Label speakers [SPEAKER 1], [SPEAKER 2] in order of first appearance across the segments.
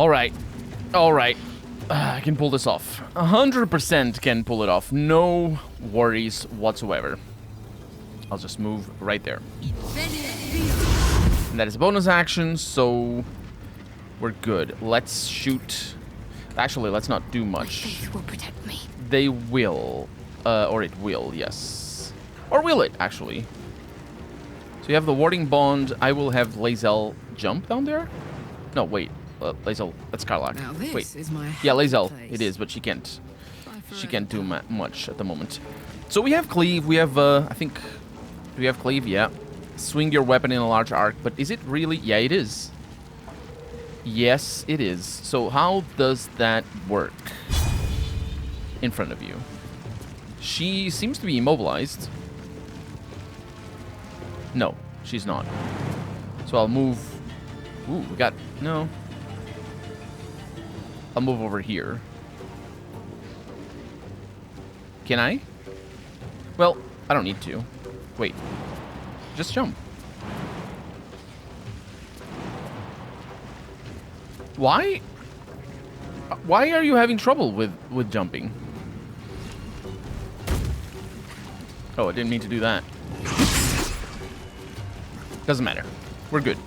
[SPEAKER 1] Alright. Alright. I can pull this off. 100% can pull it off. No worries whatsoever. I'll just move right there. And that is a bonus action, so we're good. Let's shoot. Actually, let's not do much.
[SPEAKER 2] My faith will protect me.
[SPEAKER 1] They will. Or it will, yes. Or will it, actually? So you have the warding bond. I will have Lae'zel jump down there? No, wait. Lae'zel, that's Karlach.
[SPEAKER 2] Now this
[SPEAKER 1] Wait.
[SPEAKER 2] is my
[SPEAKER 1] Yeah, Lae'zel,
[SPEAKER 2] place.
[SPEAKER 1] it is, but she can't. She can't do much at the moment. So we have cleave. We have, I think... Do we have cleave? Yeah. Swing your weapon in a large arc. But is it really? Yeah, it is. Yes, it is. So how does that work in front of you? She seems to be immobilized. No, she's not. So I'll move... Ooh, we got... No. I'll move over here. Can I? Well, I don't need to. Wait. Just jump. Why? Why are you having trouble with jumping? Oh, I didn't mean to do that. Doesn't matter. We're good.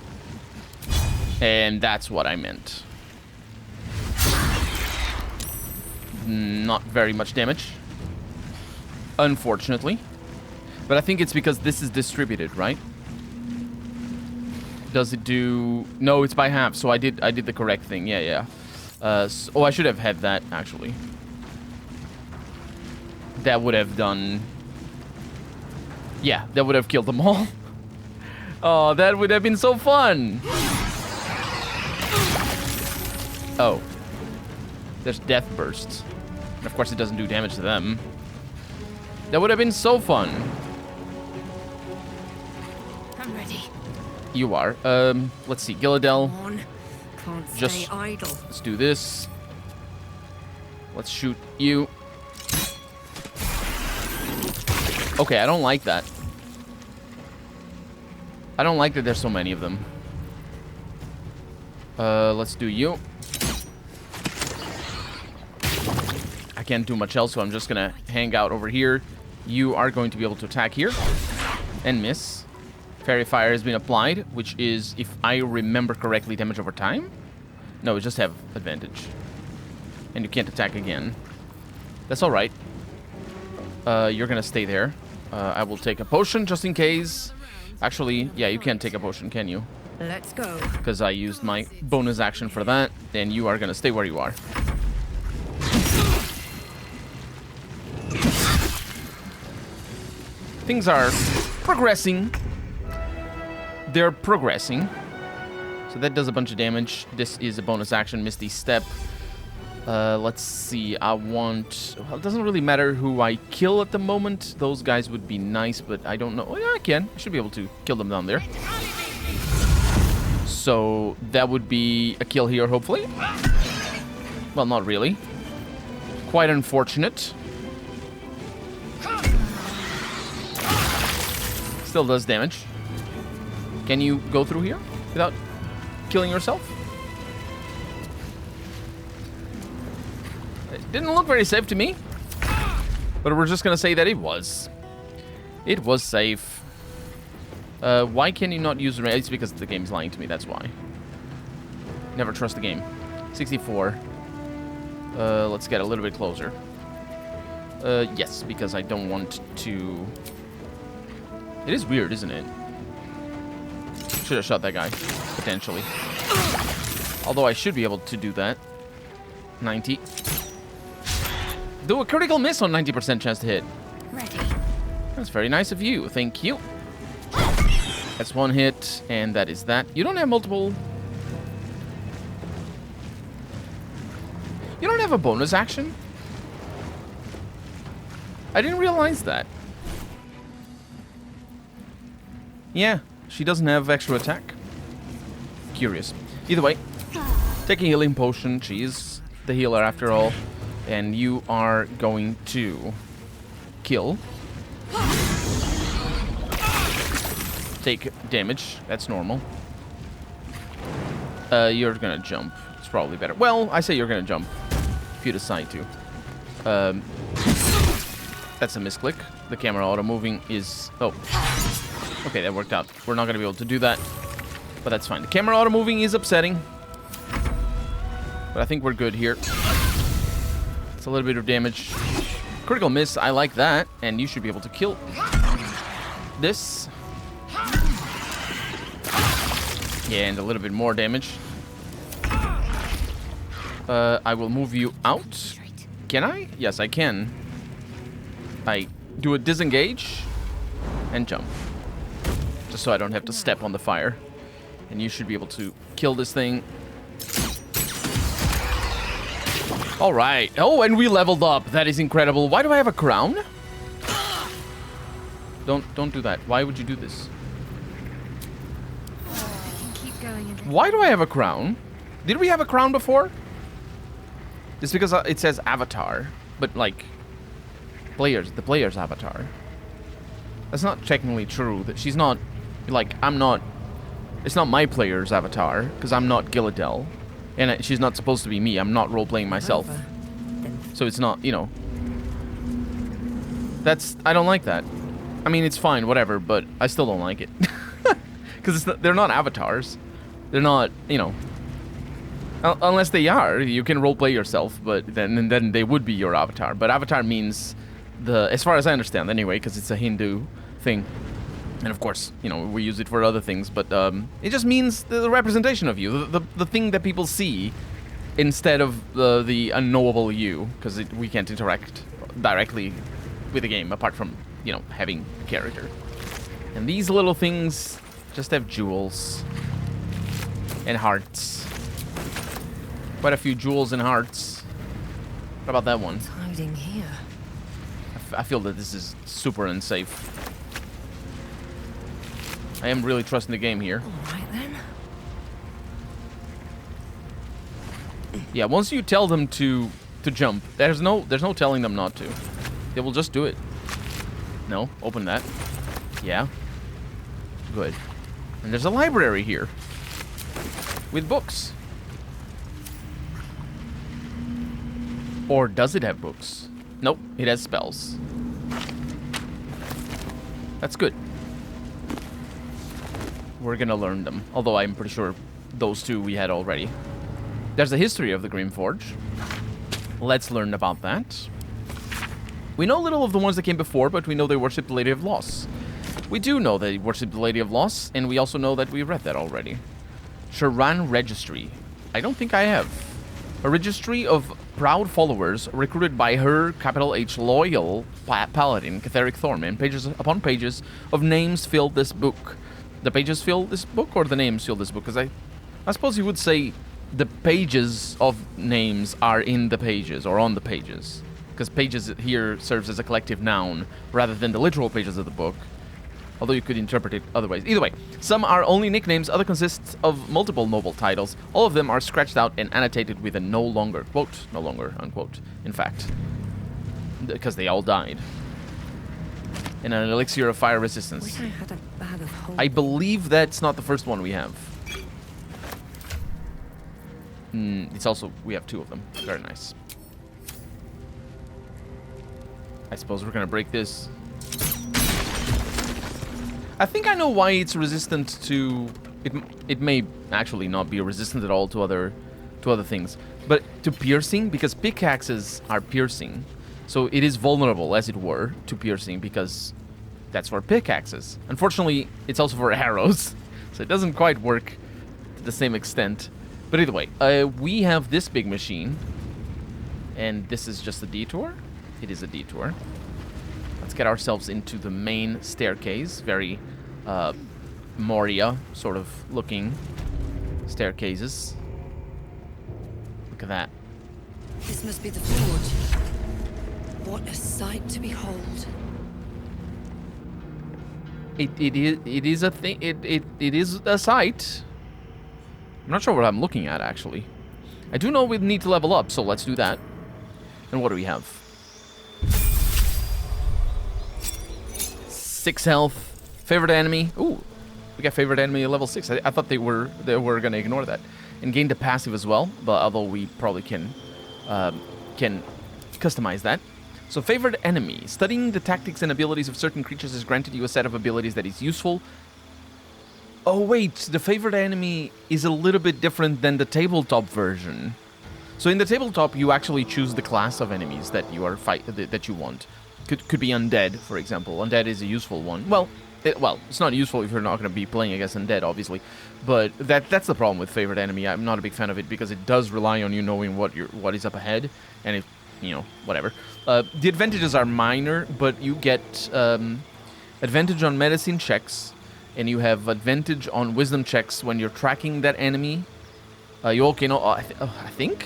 [SPEAKER 1] And that's what I meant. Not very much damage. Unfortunately. But I think it's because this is distributed, right? Does it do... No, it's by half, so I did the correct thing. Yeah, yeah. Oh, I should have had that, actually. That would have done... Yeah, that would have killed them all. Oh, that would have been so fun! Oh. There's death bursts. And of course it doesn't do damage to them. That would have been so fun.
[SPEAKER 2] I'm ready.
[SPEAKER 1] You are. Let's see. Gilladel.
[SPEAKER 2] Come on. Can't
[SPEAKER 1] Just
[SPEAKER 2] stay idle.
[SPEAKER 1] Let's do this. Let's shoot you. Okay, I don't like that. I don't like that there's so many of them. Let's do you. I can't do much else, so I'm just gonna hang out over here. You are going to be able to attack here. And miss. Fairy Fire has been applied, which is, if I remember correctly, damage over time? No, we just have advantage. And you can't attack again. That's alright. You're gonna stay there. I will take a potion just in case. Actually, yeah, you can't take a potion, can you?
[SPEAKER 2] Let's go.
[SPEAKER 1] Because I used my bonus action for that. Then you are gonna stay where you are. Things are progressing. They're progressing. So that does a bunch of damage. This is a bonus action, Misty Step. Let's see. I want... Well, it doesn't really matter who I kill at the moment. Those guys would be nice, but I don't know. Oh, yeah, I can. I should be able to kill them down there. So that would be a kill here, hopefully. Well, not really. Quite unfortunate. Still does damage. Can you go through here without killing yourself? It didn't look very safe to me. But we're just gonna say that it was. It was safe. Why can you not use... It's because the game's lying to me, that's why. Never trust the game. 64. Let's get a little bit closer. Yes, because I don't want to... It is weird, isn't it? Should have shot that guy, potentially. Although I should be able to do that. 90. Do a critical miss on 90% chance to hit.
[SPEAKER 2] Ready.
[SPEAKER 1] That's very nice of you. Thank you. That's one hit, and that is that. You don't have multiple... You don't have a bonus action? I didn't realize that. Yeah, she doesn't have extra attack. Curious. Either way, take a healing potion. She is the healer after all. And you are going to kill. Take damage. That's normal. You're gonna jump. It's probably better. Well, I say you're gonna jump if you decide to. That's a misclick. The camera auto moving is... Oh. Okay, that worked out. We're not gonna be able to do that, but that's fine. The camera auto moving is upsetting, but I think we're good here. It's a little bit of damage. Critical miss, I like that, and you should be able to kill this. Yeah, and a little bit more damage. I will move you out. Can I? Yes, I can. I do a disengage and jump. Just so I don't have to step on the fire. And you should be able to kill this thing. Alright. Oh, and we leveled up. That is incredible. Why do I have a crown? Don't do that. Why would you do this?
[SPEAKER 2] Keep going.
[SPEAKER 1] Why do I have a crown? Did we have a crown before? It's because it says avatar, but like the player's avatar. That's not technically true. That she's not like I'm not. It's not my player's avatar because I'm not Gilladel, and she's not supposed to be me. I'm not role playing myself, so it's not. You know, I don't like that. I mean, it's fine, whatever, but I still don't like it because they're not avatars. They're not, you know. Unless they are, you can roleplay yourself, but then they would be your avatar. But avatar means as far as I understand, anyway, because it's a Hindu thing, and of course, you know, we use it for other things. But it just means the representation of you, the thing that people see, instead of the unknowable you, because we can't interact directly with the game apart from having a character. And these little things just have jewels and hearts. Quite a few jewels and hearts. What about that one?
[SPEAKER 2] What's hiding here?
[SPEAKER 1] I feel that this is super unsafe. I am really trusting the game here.
[SPEAKER 2] All right then.
[SPEAKER 1] Yeah, once you tell them to jump, there's no telling them not to. They will just do it. No, open that. Yeah. Good. And there's a library here with books. Or does it have books? Nope, it has spells. That's good. We're gonna learn them. Although I'm pretty sure those two we had already. There's a history of the Grimforge. Let's learn about that. We know little of the ones that came before, but we know they worship the Lady of Loss. We do know they worship the Lady of Loss, and we also know that we read that already. Sharan Registry. I don't think I have. A registry of proud followers recruited by her, capital H, loyal paladin, Catheric Thorman. Pages upon pages of names filled this book. The pages fill this book, or the names fill this book? Because I suppose you would say the pages of names are in the pages, or on the pages. Because pages here serves as a collective noun, rather than the literal pages of the book. Although you could interpret it other ways. Either way, some are only nicknames, other consists of multiple noble titles. All of them are scratched out and annotated with a no longer, quote, no longer, unquote, in fact. Because they all died. And an elixir of fire resistance.
[SPEAKER 2] Wish I had a bag of holding.
[SPEAKER 1] I believe that's not the first one we have. It's also, we have two of them. Very nice. I suppose we're gonna break this. I think I know why it's resistant to... It may actually not be resistant at all to other things. But to piercing, because pickaxes are piercing. So it is vulnerable, as it were, to piercing, because that's for pickaxes. Unfortunately, it's also for arrows. So it doesn't quite work to the same extent. But either way, we have this big machine. And this is just a detour? It is a detour. Let's get ourselves into the main staircase. Very Moria sort of looking staircases. Look at that.
[SPEAKER 2] This must be the forge. What a sight to behold.
[SPEAKER 1] It is a thing. It is a sight. I'm not sure what I'm looking at, actually. I do know we need to level up, so let's do that. And what do we have? 6 health. Favorite enemy. Ooh, we got favorite enemy at level 6. I thought they were gonna ignore that. and gain the passive as well, but although we probably can customize that. So, favorite enemy. Studying the tactics and abilities of certain creatures has granted you a set of abilities that is useful. Oh wait, the favorite enemy is a little bit different than the tabletop version. So in the tabletop, you actually choose the class of enemies that you are that you want. Could be undead, for example. Undead is a useful one. Well, it's not useful if you're not going to be playing against undead, obviously. But that's the problem with favorite enemy. I'm not a big fan of it because it does rely on you knowing what is up ahead, and if whatever. The advantages are minor, but you get advantage on medicine checks, and you have advantage on wisdom checks when you're tracking that enemy. You all can, I think,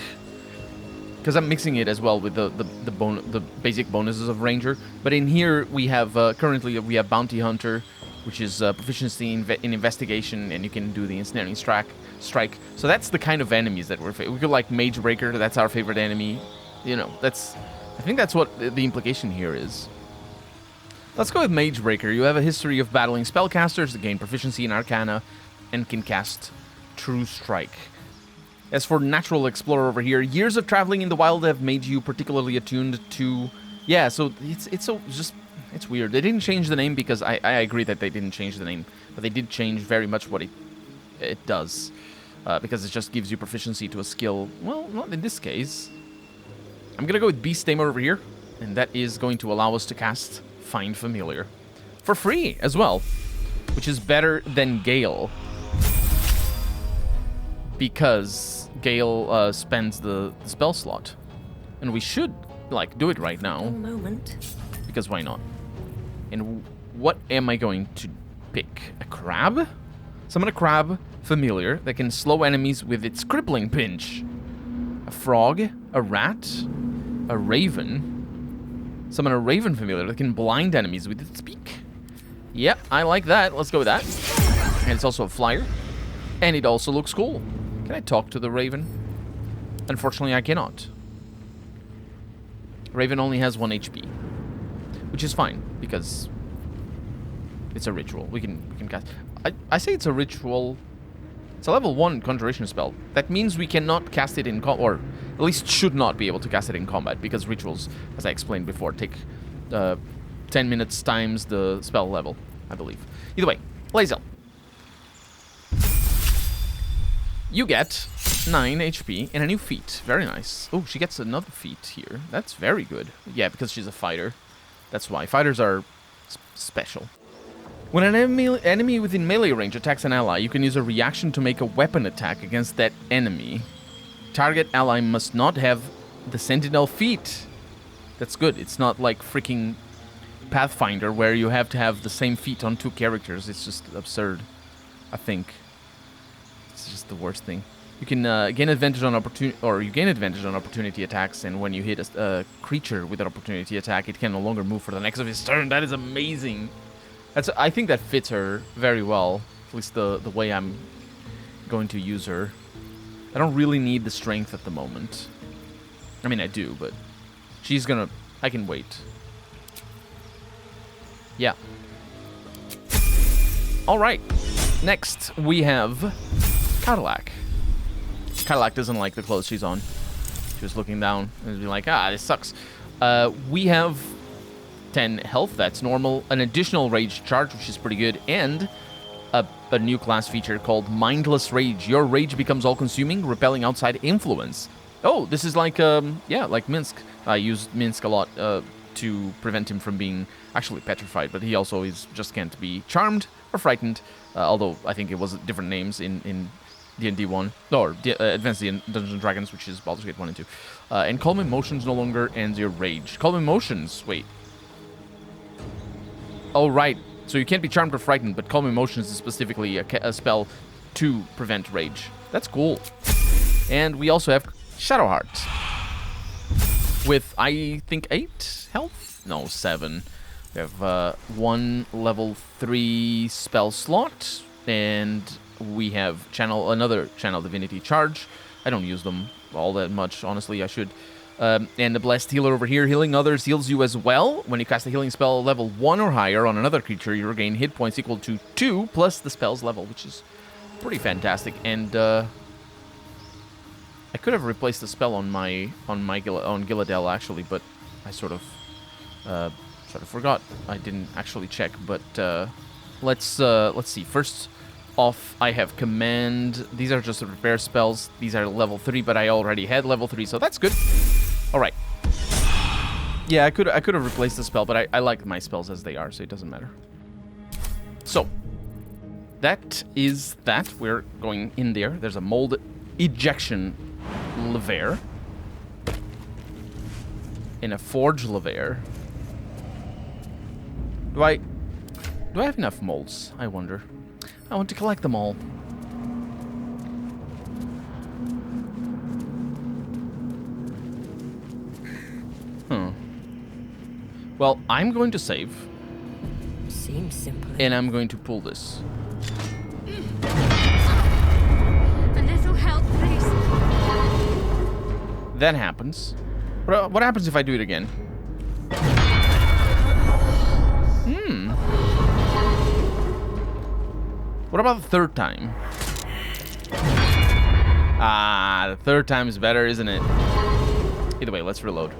[SPEAKER 1] because I'm mixing it as well with the basic bonuses of Ranger. But in here we have currently we have Bounty Hunter, which is proficiency in investigation, and you can do the ensnaring strike. So that's the kind of enemies that we could like Mage Breaker. That's our favorite enemy. I think that's what the implication here is. Let's go with Mage Breaker. You have a history of battling spellcasters that gain proficiency in Arcana and can cast True Strike. As for Natural Explorer over here, years of traveling in the wild have made you particularly attuned to... Yeah, so it's weird. They didn't change the name because I agree that they didn't change the name, but they did change very much what it does. Because it just gives you proficiency to a skill. Well, not in this case. I'm going to go with Beast Tamer over here, and that is going to allow us to cast Find Familiar. For free as well, which is better than Gale. Because Gale spends the spell slot. And we should, do it right now.
[SPEAKER 2] A moment.
[SPEAKER 1] Because why not? And what am I going to pick? A crab? Summon a crab familiar that can slow enemies with its crippling pinch. A frog, a rat, a raven. Summon a raven familiar that can blind enemies with its beak. Yep, I like that. Let's go with that. And it's also a flyer. And it also looks cool. Can I talk to the raven? Unfortunately, I cannot. Raven only has 1 HP. Which is fine, because it's a ritual. We can cast... I say it's a ritual... It's a level 1 conjuration spell. That means we cannot cast it in combat, or at least should not be able to cast it in combat, because rituals, as I explained before, take 10 minutes times the spell level, I believe. Either way, Lae'zel. You get 9 HP and a new feat. Very nice. Oh, she gets another feat here. That's very good. Yeah, because she's a fighter. That's why. Fighters are special. When an enemy within melee range attacks an ally, you can use a reaction to make a weapon attack against that enemy. Target ally must not have the Sentinel feat. That's good. It's not like freaking Pathfinder where you have to have the same feat on 2 characters. It's just absurd, I think. It's just the worst thing. You can gain advantage on opportunity attacks, and when you hit a creature with an opportunity attack, it can no longer move for the next of his turn. That is amazing. I think that fits her very well, at least the way I'm going to use her. I don't really need the strength at the moment. I mean, I do, but she's gonna... I can wait. Yeah. Alright. Next, we have Cadillac. Cadillac doesn't like the clothes she's on. She was looking down and be like, this sucks. We have 10 health, that's normal. An additional rage charge, which is pretty good. And a new class feature called Mindless Rage. Your rage becomes all-consuming, repelling outside influence. Oh, this is like, like Minsk. I used Minsk a lot to prevent him from being actually petrified, but he also just can't be charmed or frightened. Although I think it was different names in D&D 1, or Advanced Dungeons & Dragons, which is Baldur's Gate 1 and 2. And Calm Emotions no longer ends your rage. Calm Emotions, wait. Oh, right. So you can't be charmed or frightened, but Calm Emotions is specifically a spell to prevent rage. That's cool. And we also have Shadowheart. With, I think, 8 health? No, 7. We have 1 level 3 spell slot, and we have another Channel Divinity charge. I don't use them all that much, honestly. I should. And the Blessed Healer over here, healing others, heals you as well. When you cast a healing spell level 1 or higher on another creature, you regain hit points equal to 2 plus the spell's level, which is pretty fantastic. And could have replaced the spell on Gilladel actually, but I sort of forgot. I didn't actually check, but let's see. First off, I have command. These are just repair spells. These are level 3, but I already had level 3, so that's good. All right. Yeah, I could have replaced the spell, but I like my spells as they are, so it doesn't matter. So that is that. We're going in there. There's a mold ejection lever and a forge lever. Do I have enough molds? I wonder. I want to collect them all. Well, I'm going to save.
[SPEAKER 2] Seems simple.
[SPEAKER 1] And I'm going to pull this.
[SPEAKER 3] A little help, please.
[SPEAKER 1] That happens. What happens if I do it again? What about the third time? Ah, the third time is better, isn't it? Either way, let's reload.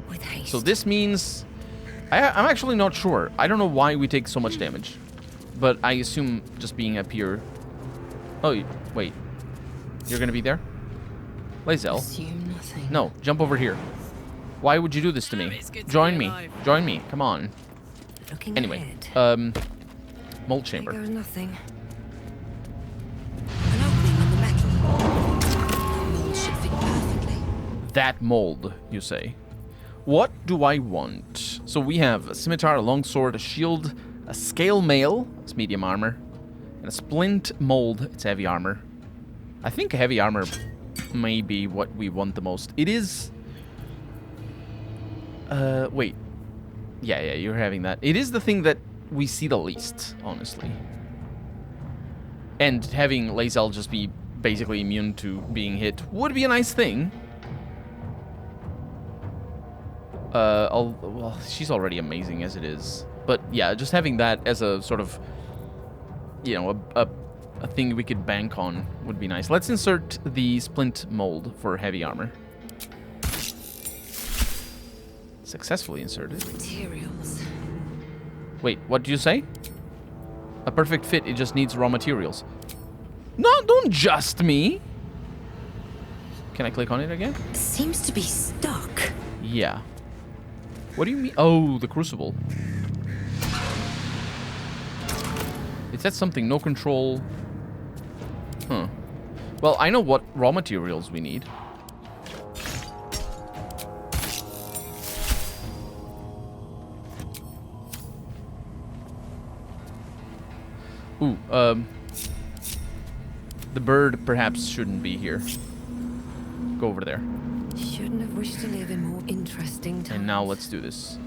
[SPEAKER 2] With haste.
[SPEAKER 1] So this means... I'm actually not sure. I don't know why we take so much damage. But I assume just being up here... Oh, wait. You're gonna be there? Lae'zel?
[SPEAKER 2] Assume nothing.
[SPEAKER 1] No, jump over here. Why would you do this to me? Join me. Join me. Come on.
[SPEAKER 2] Looking
[SPEAKER 1] Anyway,
[SPEAKER 2] ahead.
[SPEAKER 1] mold chamber.
[SPEAKER 2] There goes nothing. An opening in the metal. The mold should fit perfectly.
[SPEAKER 1] That mold, you say. What do I want? So we have a scimitar, a longsword, a shield, a scale mail, it's medium armor, and a splint mold, it's heavy armor. I think heavy armor may be what we want the most. It is... wait. Yeah, you're having that. It is the thing that we see the least, honestly. And having Lae'zel just be basically immune to being hit would be a nice thing. Well, she's already amazing as it is. But yeah, just having that as a sort of, you know, a thing we could bank on would be nice. Let's insert the splint mold for heavy armor. Successfully inserted.
[SPEAKER 2] Materials.
[SPEAKER 1] Wait, what did you say? A perfect fit, it just needs raw materials. No, don't just me. Can I click on it again?
[SPEAKER 2] Seems to be stuck.
[SPEAKER 1] Yeah. What do you mean? Oh, the crucible. It said something, no control. Huh. Well, I know what raw materials we need. Ooh, the bird perhaps shouldn't be here. Go over there.
[SPEAKER 2] Shouldn't have wished to live in more interesting times.
[SPEAKER 1] And now let's do this.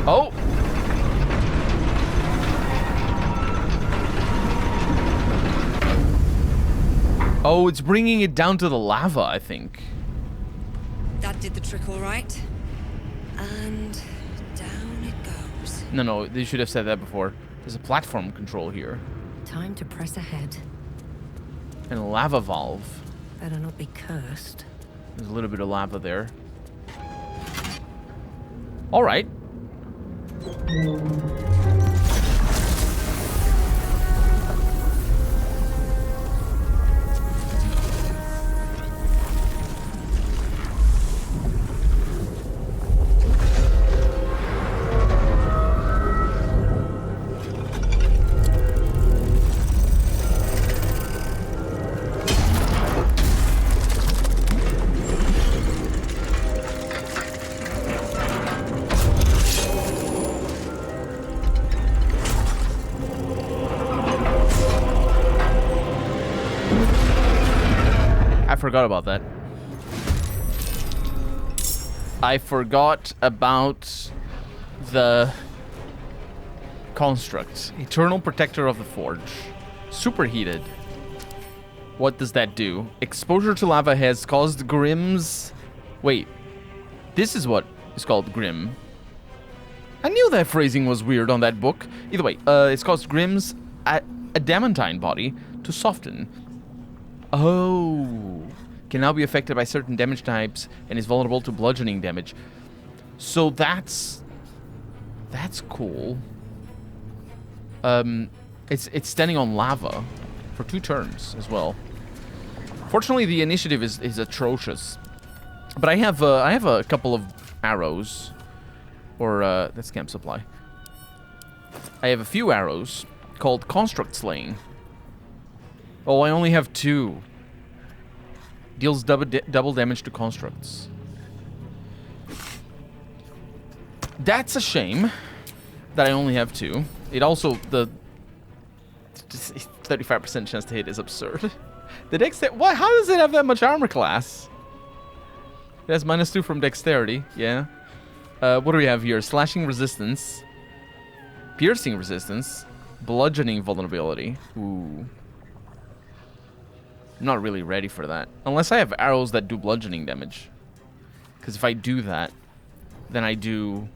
[SPEAKER 1] Oh! Oh, it's bringing it down to the lava, I think.
[SPEAKER 2] That did the trick all right. And down it goes.
[SPEAKER 1] No, they should have said that before. There's a platform control here.
[SPEAKER 2] Time to press ahead.
[SPEAKER 1] And a lava valve.
[SPEAKER 2] Better not be cursed.
[SPEAKER 1] There's a little bit of lava there. Alright. I forgot about that. I forgot about the construct. Eternal Protector of the Forge. Superheated. What does that do? Exposure to lava has caused Grimm's... Wait. This is what is called Grim. I knew that phrasing was weird on that book. Either way, it's caused Grimm's adamantine body to soften. Oh. Can now be affected by certain damage types and is vulnerable to bludgeoning damage. So that's cool. It's standing on lava for 2 turns as well. Fortunately, the initiative is atrocious. But I have a couple of arrows, or that's camp supply. I have a few arrows called construct slaying. Oh, I only have 2. Deals double damage to constructs. That's a shame that I only have 2. It also, the 35% chance to hit is absurd. The dexterity, what? How does it have that much armor class? It has -2 from dexterity, yeah. What do we have here? Slashing resistance, piercing resistance, bludgeoning vulnerability. Ooh. I'm not really ready for that. Unless I have arrows that do bludgeoning damage. Because if I do that, then I do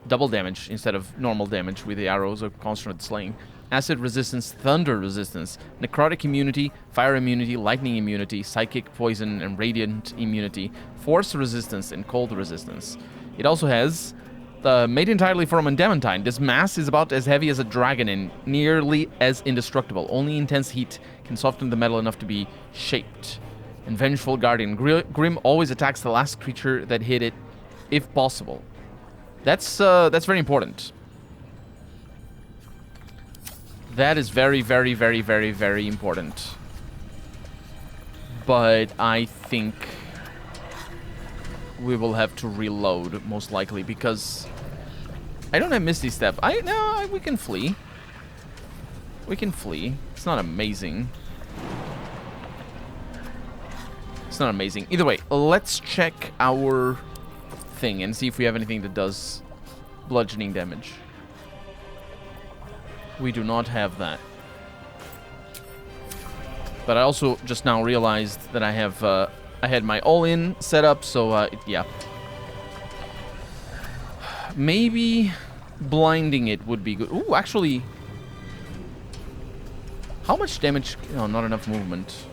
[SPEAKER 1] double damage instead of normal damage with the arrows of constant slaying. Acid resistance, thunder resistance, necrotic immunity, fire immunity, lightning immunity, psychic poison, and radiant immunity, force resistance, and cold resistance. It also has made entirely from adamantine. This mass is about as heavy as a dragon and nearly as indestructible. Only intense heat can soften the metal enough to be shaped. And Vengeful Guardian. Grimm always attacks the last creature that hit it, if possible. That's very important. That is very, very, very, very, very important. But I think we will have to reload, most likely, because I don't have Misty Step. We can flee. We can flee. It's not amazing. It's not amazing. Either way, let's check our thing and see if we have anything that does bludgeoning damage. We do not have that. But I also just now realized that I have I had my all-in set up, so yeah. Maybe blinding it would be good. Ooh, actually, how much damage? No, not enough movement.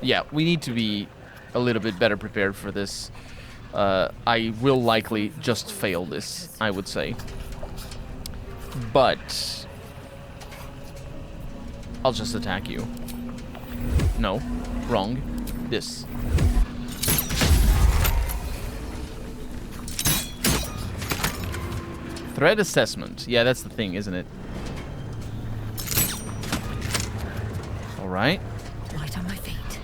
[SPEAKER 1] Yeah, we need to be a little bit better prepared for this. I will likely just fail this, I would say. But I'll just attack you. No, wrong. This. Threat assessment. Yeah, that's the thing, isn't it? All right.
[SPEAKER 2] Light on my feet.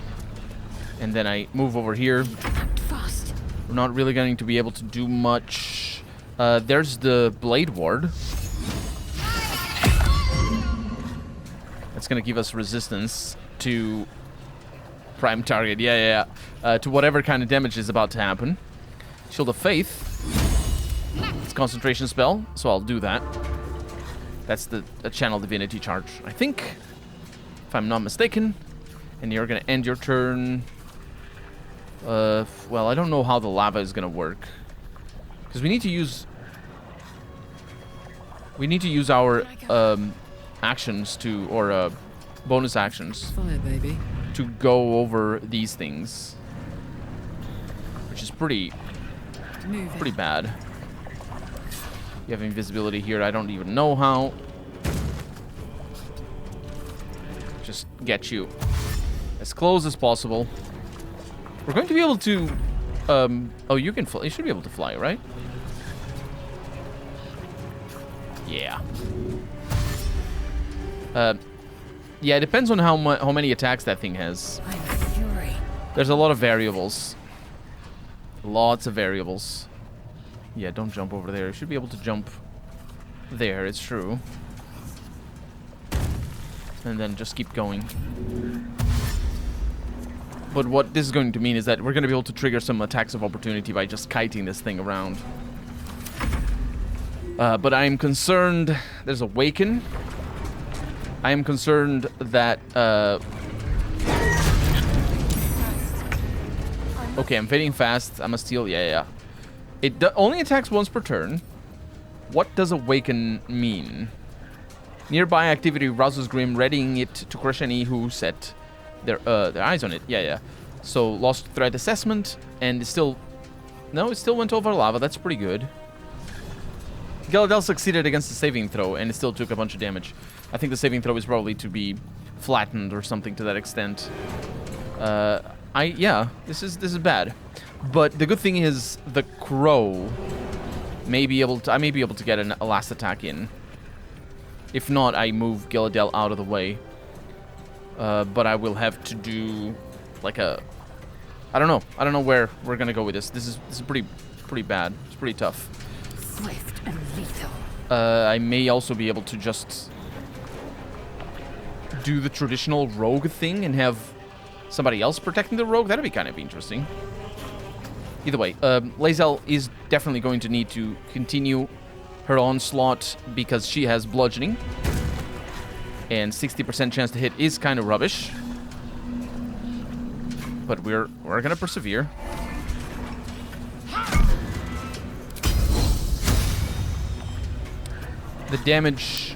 [SPEAKER 1] And then I move over here.
[SPEAKER 2] Act fast.
[SPEAKER 1] We're not really going to be able to do much. There's the Blade Ward. That's going to give us resistance to prime target. Yeah. To whatever kind of damage is about to happen. Shield of Faith. It's a concentration spell, so I'll do that. That's the channel Divinity charge, I think, if I'm not mistaken. And you're going to end your turn. Well, I don't know how the lava is going to work. Because we need to use our actions to, or bonus actions.
[SPEAKER 2] Fire, baby.
[SPEAKER 1] To go over these things. Which is pretty bad. You have invisibility here. I don't even know how. Just get you as close as possible. We're going to be able to... oh, you can fly. You should be able to fly, right? Yeah. Yeah, it depends on how many attacks that thing has.
[SPEAKER 2] I'm fury.
[SPEAKER 1] There's a lot of variables. Lots of variables. Yeah, don't jump over there. You should be able to jump there, it's true. And then just keep going. But what this is going to mean is that we're going to be able to trigger some attacks of opportunity by just kiting this thing around. But I am concerned... There's Awaken. I am concerned that... Okay, I'm fading fast. I'm a steal. Yeah. It only attacks once per turn. What does Awaken mean? Nearby activity rouses Grim, readying it to crush any who set their eyes on it. Yeah. So, lost threat assessment, and it still... No, it still went over lava. That's pretty good. Galadel succeeded against the saving throw, and it still took a bunch of damage. I think the saving throw is probably to be flattened or something to that extent. Yeah, this is bad. But the good thing is the crow may be able to... I may be able to get a last attack in. If not, I move Galadel out of the way. But I will have to do like a... I don't know where we're gonna go with this. This is pretty bad. It's pretty tough.
[SPEAKER 3] Swift and lethal.
[SPEAKER 1] I may also be able to just do the traditional rogue thing and have somebody else protecting the rogue. That'd be kind of interesting. Either way, Lae'zel is definitely going to need to continue her onslaught because she has bludgeoning. And 60% chance to hit is kind of rubbish. But we're gonna persevere. The damage...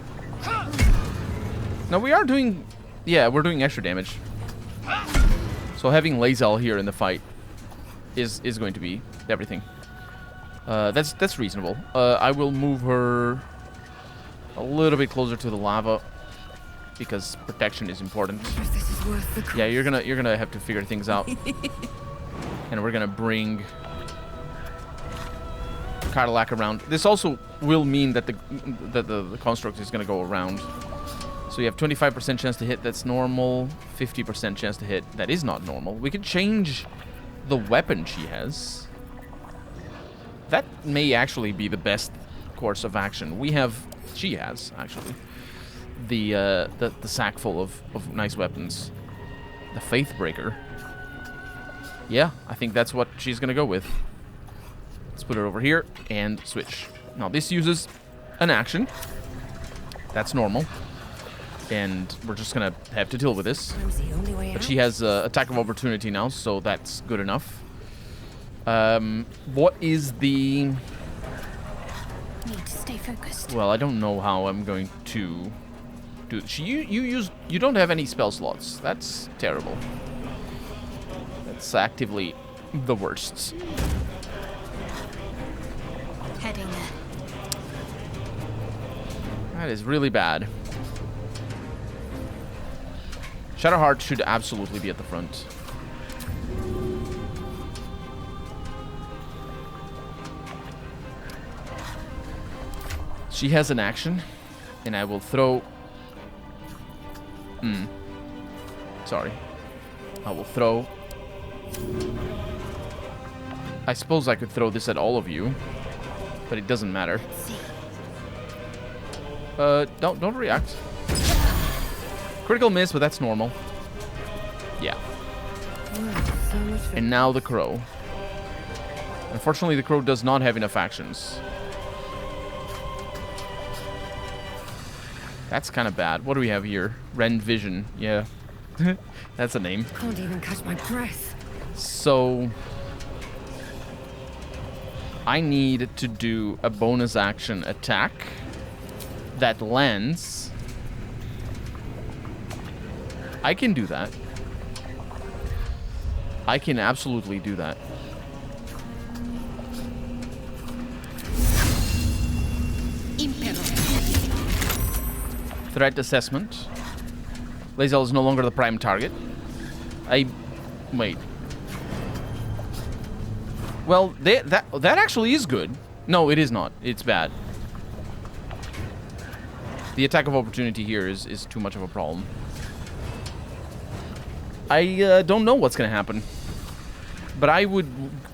[SPEAKER 1] No, we are doing... Yeah, we're doing extra damage. So having Lae'zel here in the fight is going to be everything. That's reasonable. I will move her a little bit closer to the lava because protection is important.
[SPEAKER 2] This is worth the cost.
[SPEAKER 1] Yeah, you're gonna have to figure things out. And we're gonna bring Cadillac around. This also will mean that the construct is gonna go around. So you have 25% chance to hit. That's normal. 50% chance to hit. That is not normal. We can change the weapon she has. That may actually be the best course of action. She has actually the sack full of nice weapons. The Faithbreaker. Yeah, I think that's what she's gonna go with. Let's put her over here and switch. Now this uses an action. That's normal. And we're just gonna have to deal with this. But she has attack of opportunity now, so that's good enough. What is the...
[SPEAKER 3] Need to stay focused.
[SPEAKER 1] Well, I don't know how I'm going to do this. You don't have any spell slots. That's terrible. That's actively the worst.
[SPEAKER 3] Heading there.
[SPEAKER 1] That is really bad. Shadowheart should absolutely be at the front. She has an action, and I will throw... Sorry. I will throw... I suppose I could throw this at all of you, but it doesn't matter. Don't react. Critical miss, but that's normal. Yeah. And now the crow. Unfortunately, the crow does not have enough actions. That's kind of bad. What do we have here? Rend Vision. Yeah. That's a name.
[SPEAKER 2] Can't even catch my breath.
[SPEAKER 1] So... I need to do a bonus action attack that lands. I can do that. I can absolutely do that. Threat assessment. Lae'zel is no longer the prime target. Wait. Well, that actually is good. No, it is not. It's bad. The attack of opportunity here is too much of a problem. I don't know what's going to happen. But I would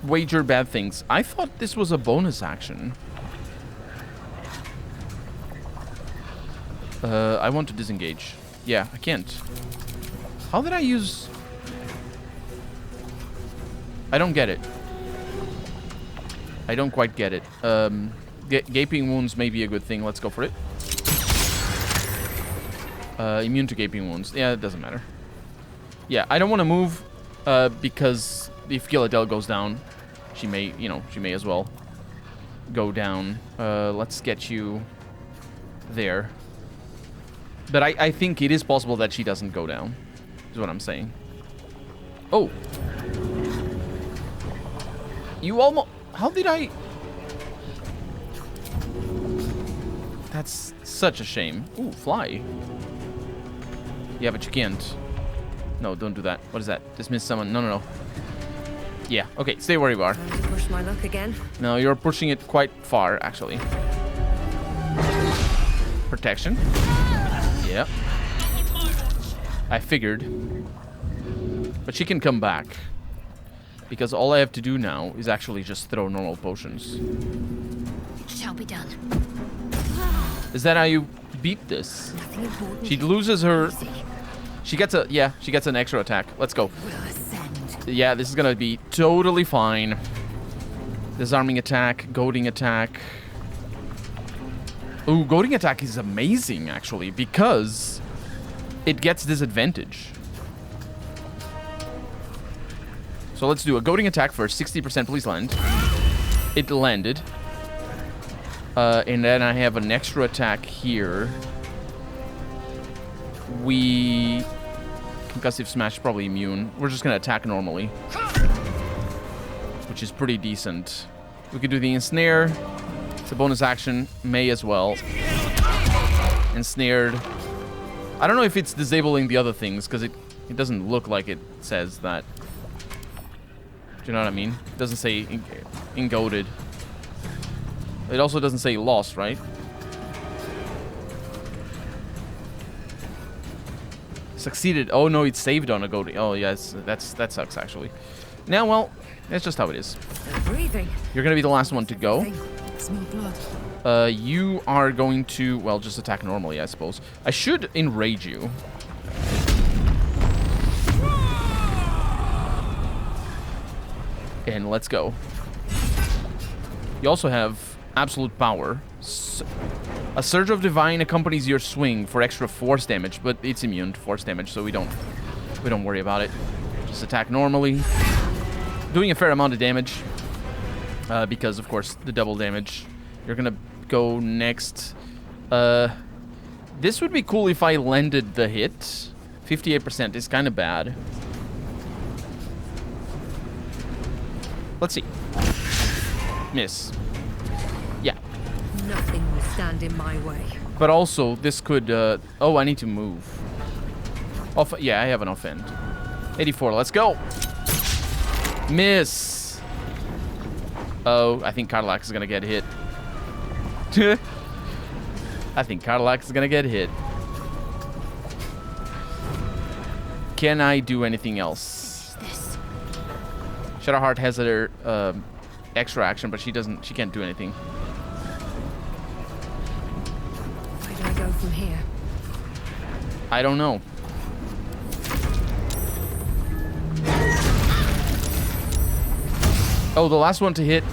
[SPEAKER 1] wager bad things. I thought this was a bonus action. I want to disengage. Yeah, I can't. How did I use... I don't get it. I don't quite get it. Gaping wounds may be a good thing. Let's go for it. Immune to gaping wounds. Yeah, it doesn't matter. Yeah, I don't want to move because if Gilladel goes down, she may, you know, she may as well go down. Let's get you there. But I think it is possible that she doesn't go down, is what I'm saying. Oh. You almost... How did I... That's such a shame. Ooh, fly. Yeah, but you can't. No, don't do that. What is that? Dismiss someone. No, no, no. Yeah, okay, stay where you are.
[SPEAKER 2] Trying to push my luck again.
[SPEAKER 1] No, you're pushing it quite far, actually. Protection. Yeah. I figured. But she can come back. Because all I have to do now is actually just throw normal potions.
[SPEAKER 3] It shall be done.
[SPEAKER 1] Is that how you beat this?
[SPEAKER 2] Nothing important.
[SPEAKER 1] She loses her... She gets a... Yeah, she gets an extra attack. Let's go.
[SPEAKER 3] Will ascend.
[SPEAKER 1] Yeah, this is gonna be totally fine. Disarming attack, goading attack. Ooh, goading attack is amazing, actually, because it gets disadvantage. So let's do a goading attack first. 60%, please land. It landed. And then I have an extra attack here. Concussive Smash, probably immune. We're just gonna attack normally, which is pretty decent. We could do the Ensnare. It's a bonus action. May as well. Ensnared. I don't know if it's disabling the other things, because it doesn't look like it says that. Do you know what I mean? It doesn't say engoaded. It also doesn't say lost, right? Succeeded. Oh no, it saved on a goading. Oh yes, that sucks actually. Now, well, that's just how it is.
[SPEAKER 2] Breathing.
[SPEAKER 1] You're gonna be the last one to go.
[SPEAKER 2] Smell blood.
[SPEAKER 1] You are going to, well, just attack normally, I suppose. I should enrage you. And let's go. You also have absolute power. A surge of divine accompanies your swing for extra force damage, but it's immune to force damage, so we don't worry about it. Just attack normally. Doing a fair amount of damage, because of course the double damage. You're gonna go next. This would be cool if I landed the hit. 58% is kind of bad. Let's see. Miss. Yeah.
[SPEAKER 2] Nothing will stand in my way.
[SPEAKER 1] But also, this could... oh, I need to move. Yeah, I have an offend. 84, let's go. Miss. Oh, I think Carlax is going to get hit. I think Carlax is going to get hit. Can I do anything else? Shadowheart has her extra action, but she can't do anything.
[SPEAKER 2] Where do I go from here?
[SPEAKER 1] I don't know. Oh, the last one to hit.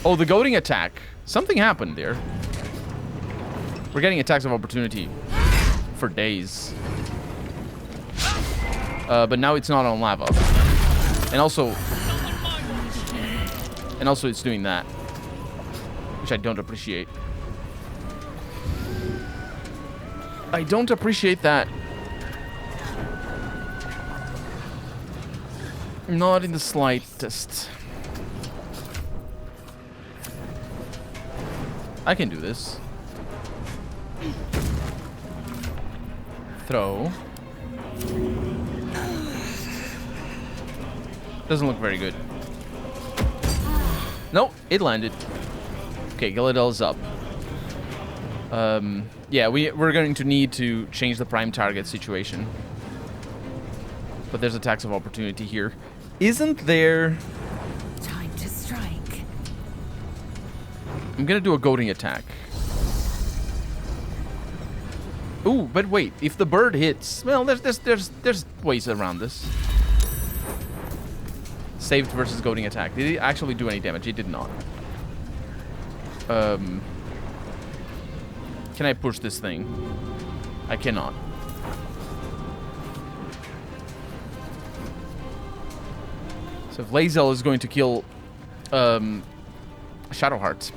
[SPEAKER 1] Oh, the goading attack. Something happened there. We're getting attacks of opportunity for days. But now it's not on lava. And also it's doing that, which I don't appreciate. I don't appreciate that. Not in the slightest. I can do this. Throw. Doesn't look very good. Nope, it landed. Okay, Gillidel's up. Yeah, we're going to need to change the prime target situation. But there's attacks of opportunity here. Isn't there...
[SPEAKER 3] Time to strike.
[SPEAKER 1] I'm gonna do a goading attack. Ooh, but wait, if the bird hits... Well, there's ways around this. Saved versus goading attack. Did it actually do any damage? It did not. Can I push this thing? I cannot. So if Lae'zel is going to kill Shadowheart,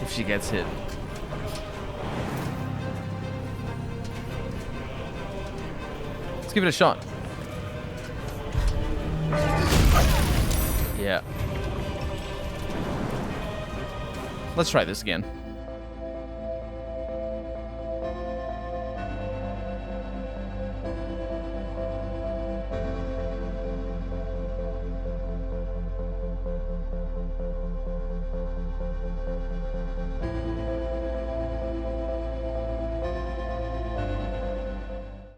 [SPEAKER 1] if she gets hit. Let's give it a shot. Yeah. Let's try this again.